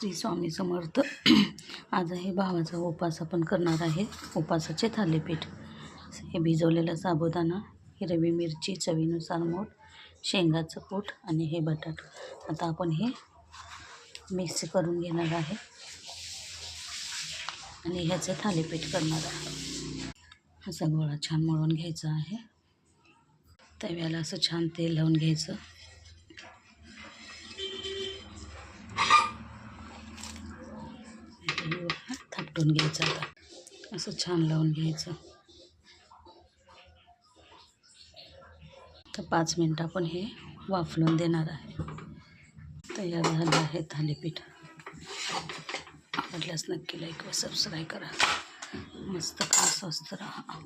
श्री स्वामी समर्थ. आज आहे भावाचा उपास आपण करणार आहे. उपासाचे थालीपीठ. हे भिजवलेला साबुदाणा, हिरवी मिरची, चवीनुसार मीठ, शेंगाचं कूट आणि हे बटाटा. आता आपण हे मिक्स करून घेणार आहे आणि ह्याचं थालीपीठ करणार आहे. असा गोळा छान मळून घ्यायचा आहे. तव्याला असं छान तेल लावून घ्यायचं. थापटून घ्यायचं. आता असं छान लावून घ्यायचं. तर 5 मिनटं आपण हे वाफलून देणार आहे. तयार झालं आहे थालीपीठ. आवडल्यास नक्की लाईक व सबस्क्राईब करा. मस्त खा, स्वस्त राहा.